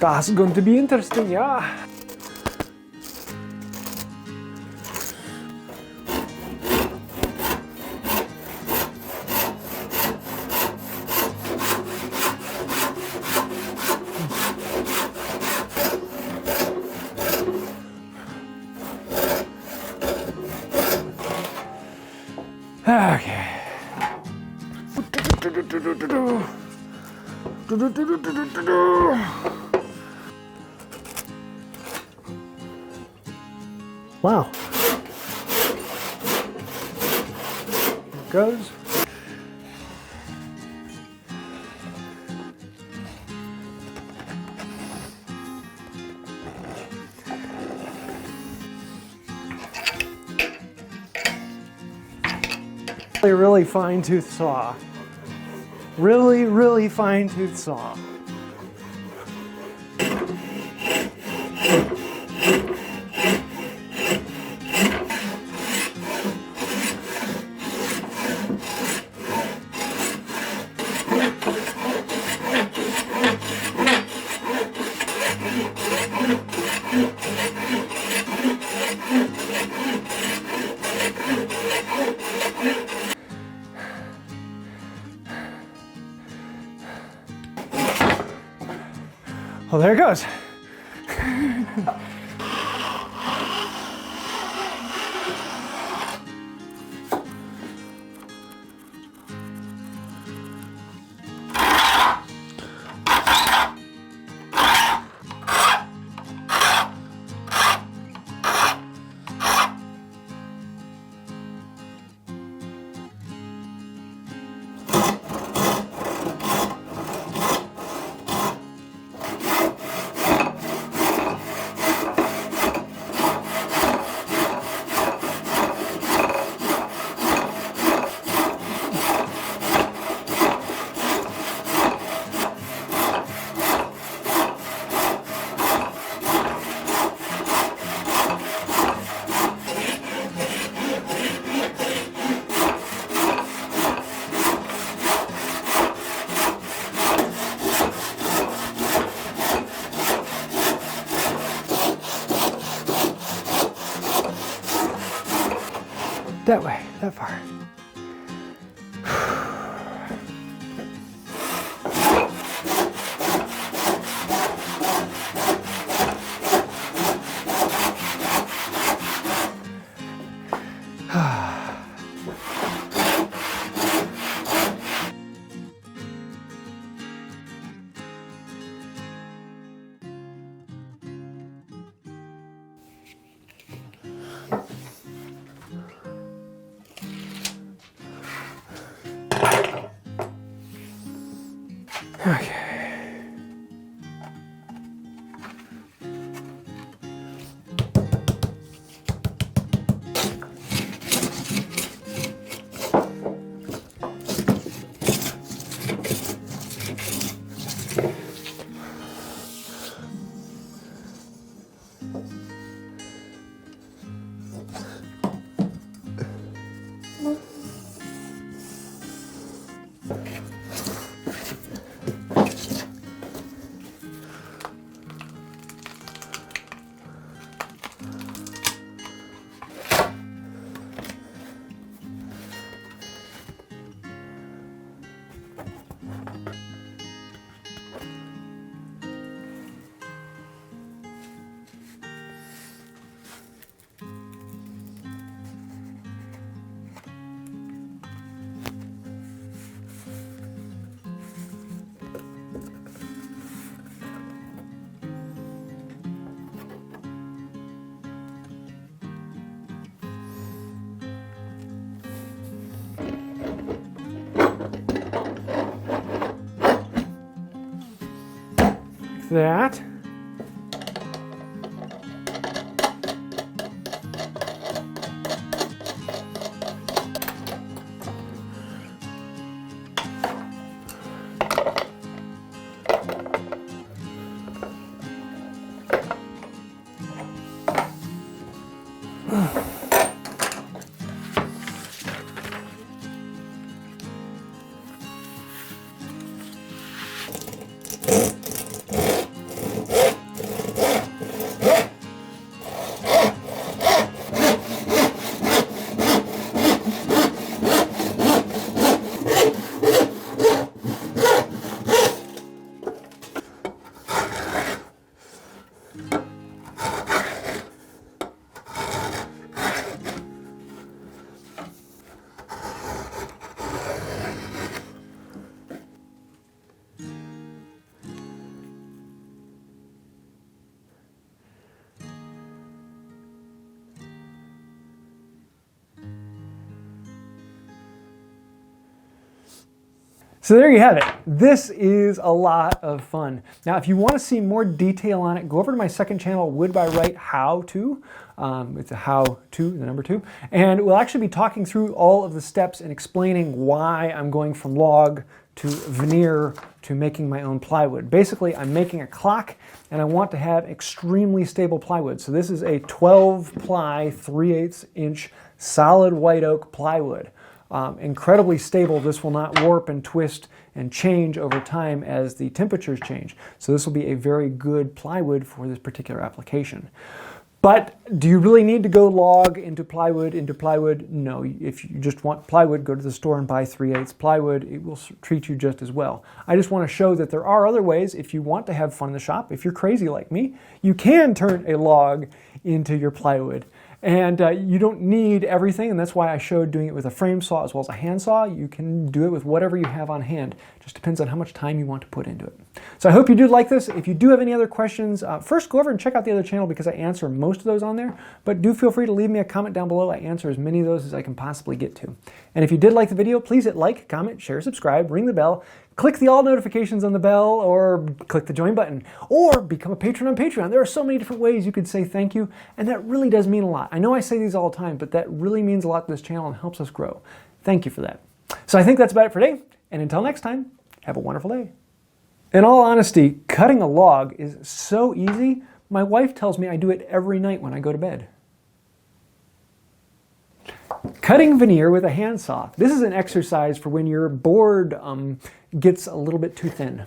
That's going to be interesting, yeah. Okay. Wow. There it goes. Really fine tooth saw. Really fine tooth saw. Well, there it goes. That way, that far. Okay. That. So there you have it. This is a lot of fun. Now, if you want to see more detail on it, go over to my second channel, Wood by Wright How To. It's a how to, the number 2. And we'll actually be talking through all of the steps and explaining why I'm going from log to veneer to making my own plywood. Basically, I'm making a clock and I want to have extremely stable plywood. So this is a 12 ply, 3/8 inch solid white oak plywood. Incredibly stable. This will not warp and twist and change over time as the temperatures change. So this will be a very good plywood for this particular application. But do you really need to go log into plywood? No. If you just want plywood, go to the store and buy 3/8 plywood. It will treat you just as well. I just want to show that there are other ways if you want to have fun in the shop. If you're crazy like me, you can turn a log into your plywood. And you don't need everything, and that's why I showed doing it with a frame saw as well as a hand saw. You can do it with whatever you have on hand. Just depends on how much time you want to put into it. So I hope you do like this. If you do have any other questions, first go over and check out the other channel because I answer most of those on there. But do feel free to leave me a comment down below. I answer as many of those as I can possibly get to. And if you did like the video, please hit like, comment, share, subscribe, ring the bell. Click the all notifications on the bell or click the join button or become a patron on Patreon. There are so many different ways you could say thank you, and that really does mean a lot. I know I say these all the time, but that really means a lot to this channel and helps us grow. Thank you for that. So I think that's about it for today, and until next time, have a wonderful day. In all honesty, cutting a log is so easy, my wife tells me I do it every night when I go to bed. Cutting veneer with a handsaw. This is an exercise for when your board gets a little bit too thin.